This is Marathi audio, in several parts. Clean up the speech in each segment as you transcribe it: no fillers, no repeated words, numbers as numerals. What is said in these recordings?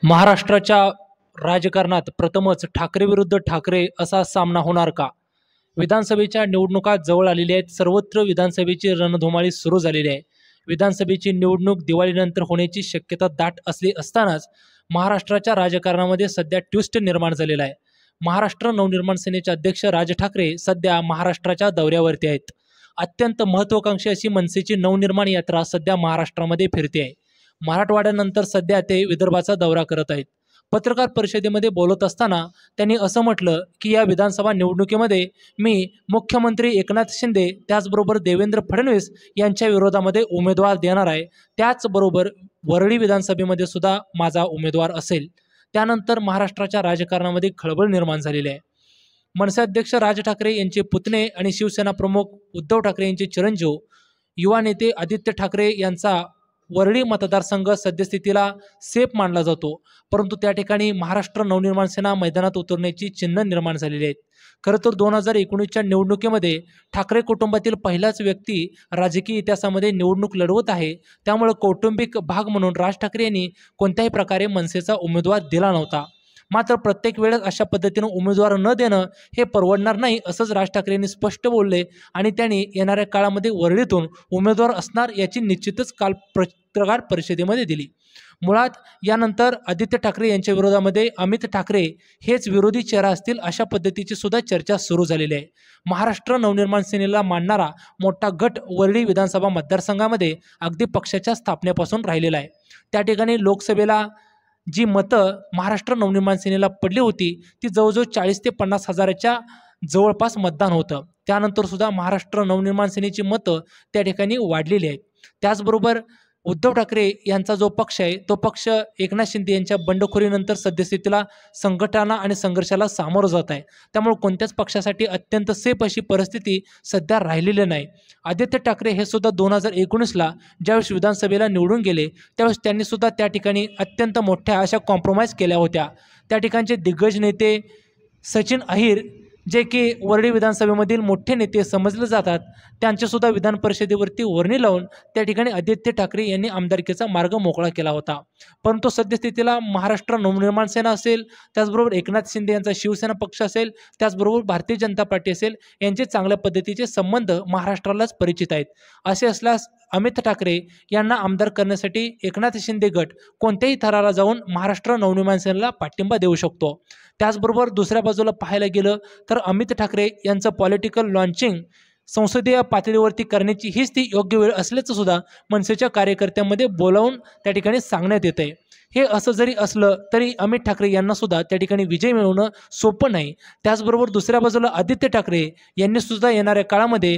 महाराष्ट्राच्या राजकारणात प्रथमच ठाकरे विरुद्ध ठाकरे असा सामना होणार का? विधानसभेच्या निवडणुका जवळ आलेल्या आहेत. सर्वत्र विधानसभेची रणधुमाळी सुरू झालेली आहे. विधानसभेची निवडणूक दिवाळीनंतर होण्याची शक्यता दाट असली असतानाच महाराष्ट्राच्या राजकारणामध्ये सध्या ट्विस्ट निर्माण झालेला आहे. महाराष्ट्र नवनिर्माण सेनेचे अध्यक्ष राज ठाकरे सध्या महाराष्ट्राच्या दौऱ्यावरती आहेत. अत्यंत महत्त्वाकांक्षी अशी मनसेची नवनिर्माण यात्रा सध्या महाराष्ट्रामध्ये फिरते आहे. मराठवाड्यानंतर सध्या ते विदर्भाचा दौरा करत आहेत. पत्रकार परिषदेमध्ये बोलत असताना त्यांनी असं म्हटलं की या विधानसभा निवडणुकीमध्ये मी मुख्यमंत्री एकनाथ शिंदे त्याचबरोबर देवेंद्र फडणवीस यांच्या विरोधामध्ये उमेदवार देणार आहे. त्याचबरोबर वरळी विधानसभेमध्ये सुद्धा माझा उमेदवार असेल. त्यानंतर महाराष्ट्राच्या राजकारणामध्ये खळबळ निर्माण झालेली आहे. मनसे अध्यक्ष राज ठाकरे यांचे पुतणे आणि शिवसेना प्रमुख उद्धव ठाकरे यांचे चिरंजीव युवा नेते आदित्य ठाकरे यांचा वरळी मतदारसंघ सद्यस्थितीला सेफ मानला जातो. परंतु त्या ठिकाणी महाराष्ट्र नवनिर्माण सेना मैदानात उतरण्याची चिन्ह निर्माण झालेली आहेत. खरं तर 2019च्या निवडणुकीमध्ये ठाकरे कुटुंबातील पहिलाच व्यक्ती राजकीय इतिहासामध्ये निवडणूक लढवत आहे. त्यामुळे कौटुंबिक भाग म्हणून राज ठाकरे यांनी कोणत्याही प्रकारे मनसेचा उमेदवार दिला नव्हता. मात्र प्रत्येक वेळेस अशा पद्धतीनं उमेदवार न देणं हे परवडणार नाही असंच राज ठाकरे यांनी स्पष्ट बोलले आणि त्यांनी येणाऱ्या काळामध्ये वरळीतून उमेदवार असणार याची निश्चितच काल पत्रकार परिषदेमध्ये दिली. मुळात यानंतर आदित्य ठाकरे यांच्या विरोधामध्ये अमित ठाकरे हेच विरोधी चेहरा असतील अशा पद्धतीची सुद्धा चर्चा सुरू झालेली आहे. महाराष्ट्र नवनिर्माण सेनेला मानणारा मोठा गट वरळी विधानसभा मतदारसंघामध्ये अगदी पक्षाच्या स्थापनेपासून राहिलेला आहे. त्या ठिकाणी लोकसभेला जी मतं महाराष्ट्र नवनिर्माण सेनेला पडली होती ती जवळजवळ 40 ते 50 हजाराच्या जवळपास मतदान होतं. त्यानंतर सुद्धा महाराष्ट्र नवनिर्माण सेनेची मतं त्या ठिकाणी वाढलेली आहेत. त्याचबरोबर उद्धव ठाकरे यांचा जो पक्ष आहे तो पक्ष एकनाथ शिंदे यांच्या बंडखोरीनंतर सद्यस्थितीला संघटना आणि संघर्षाला सामोरं जात आहे. त्यामुळे कोणत्याच पक्षासाठी अत्यंत सेफ अशी परिस्थिती सध्या राहिलेली नाही. आदित्य ठाकरे हे सुद्धा 2019ला ज्यावेळेस विधानसभेला निवडून गेले त्यावेळेस त्यांनी सुद्धा त्या ठिकाणी अत्यंत मोठ्या अशा कॉम्प्रोमाइज केल्या होत्या. त्या ठिकाणचे दिग्गज नेते सचिन अहिर जे की वरळी विधानसभेमधील मोठे नेते समजले जातात त्यांचेसुद्धा विधान परिषदेवरती वर्णी लावून त्या ठिकाणी आदित्य ठाकरे यांनी आमदारकीचा मार्ग मोकळा केला होता. परंतु सद्यस्थितीला महाराष्ट्र नवनिर्माण सेना असेल, त्याचबरोबर एकनाथ शिंदे यांचा शिवसेना पक्ष असेल, त्याचबरोबर भारतीय जनता पार्टी असेल यांचे चांगल्या पद्धतीचे संबंध महाराष्ट्रालाच परिचित आहेत. असे असल्यास अमित ठाकरे यांना आमदार करण्यासाठी एकनाथ शिंदे गट कोणत्याही थराला जाऊन महाराष्ट्र नवनिर्माण सेनेला पाठिंबा देऊ शकतो. त्याचबरोबर दुसऱ्या बाजूला पाहायला गेलं तर अमित ठाकरे यांचं पॉलिटिकल लॉन्चिंग संसदीय पातळीवरती करण्याची हीच ती योग्य वेळ असल्याचं सुद्धा मनसेच्या कार्यकर्त्यांमध्ये बोलावून त्या ठिकाणी सांगण्यात येत आहे. हे असं जरी असलं तरी अमित ठाकरे यांना सुद्धा त्या ठिकाणी विजय मिळवणं सोपं नाही. त्याचबरोबर दुसऱ्या बाजूला आदित्य ठाकरे यांनी सुद्धा येणाऱ्या काळामध्ये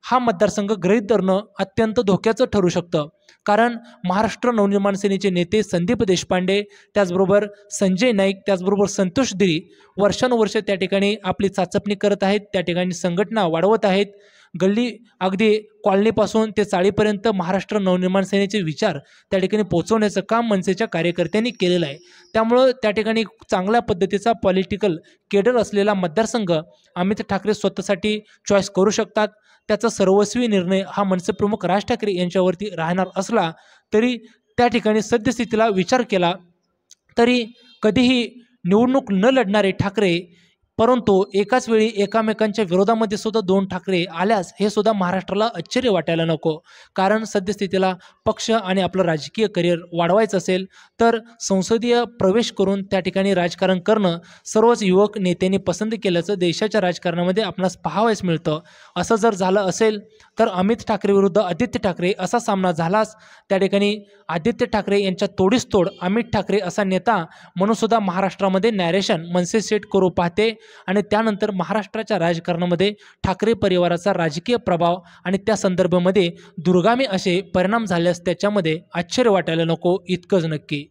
हा मतदारसंघ गृहीत धरणं अत्यंत धोक्याचं ठरू शकतं. कारण महाराष्ट्र नवनिर्माण सेनेचे नेते संदीप देशपांडे, त्याचबरोबर संजय नाईक, त्याचबरोबर संतोष दिरी वर्षानुवर्ष त्या ठिकाणी आपली चाचपणी करत आहेत. त्या ठिकाणी संघटना वाढवत आहेत. गल्ली अगदी कॉलनीपासून ते चाळीपर्यंत महाराष्ट्र नवनिर्माण सेनेचे विचार त्या ठिकाणी पोहोचवण्याचं काम मनसेच्या कार्यकर्त्यांनी केलेलं आहे. त्यामुळं त्या ठिकाणी चांगल्या पद्धतीचा पॉलिटिकल केडर असलेला मतदारसंघ अमित ठाकरे स्वतःसाठी चॉईस करू शकतात. त्याचा सर्वस्वी निर्णय हा मनसे प्रमुख राज ठाकरे यांच्यावरती राहणार असला तरी त्या ठिकाणी सद्यस्थितीला विचार केला तरी कधीही निवडणूक न लढणारे ठाकरे परंतु एकाच वेळी एकामेकांच्या विरोधामध्ये सुद्धा दोन ठाकरे आल्यास हे सुद्धा महाराष्ट्राला आश्चर्य वाटायला नको. कारण सद्यस्थितीला पक्ष आणि आपलं राजकीय करिअर वाढवायचं असेल तर संसदीय प्रवेश करून त्या ठिकाणी राजकारण करणं सर्वच युवक नेत्यांनी पसंत केल्याचं देशाच्या राजकारणामध्ये आपणास पाहावयास मिळतं. असं जर झालं असेल तर अमित ठाकरे विरुद्ध आदित्य ठाकरे असा सामना झालाच. त्या ठिकाणी आदित्य ठाकरे यांच्या तोडीस तोड अमित ठाकरे असा नेता म्हणून सुद्धा महाराष्ट्रामध्ये नॅरेशन मनसे सेट करू पाहते आणि त्यानंतर महाराष्ट्राच्या राजकारणामध्ये ठाकरे परिवाराचा राजकीय प्रभाव आणि त्या संदर्भामध्ये दुर्गामी असे परिणाम झाल्यास त्याच्यामध्ये आश्चर्य वाटायला नको इतकंच नक्की.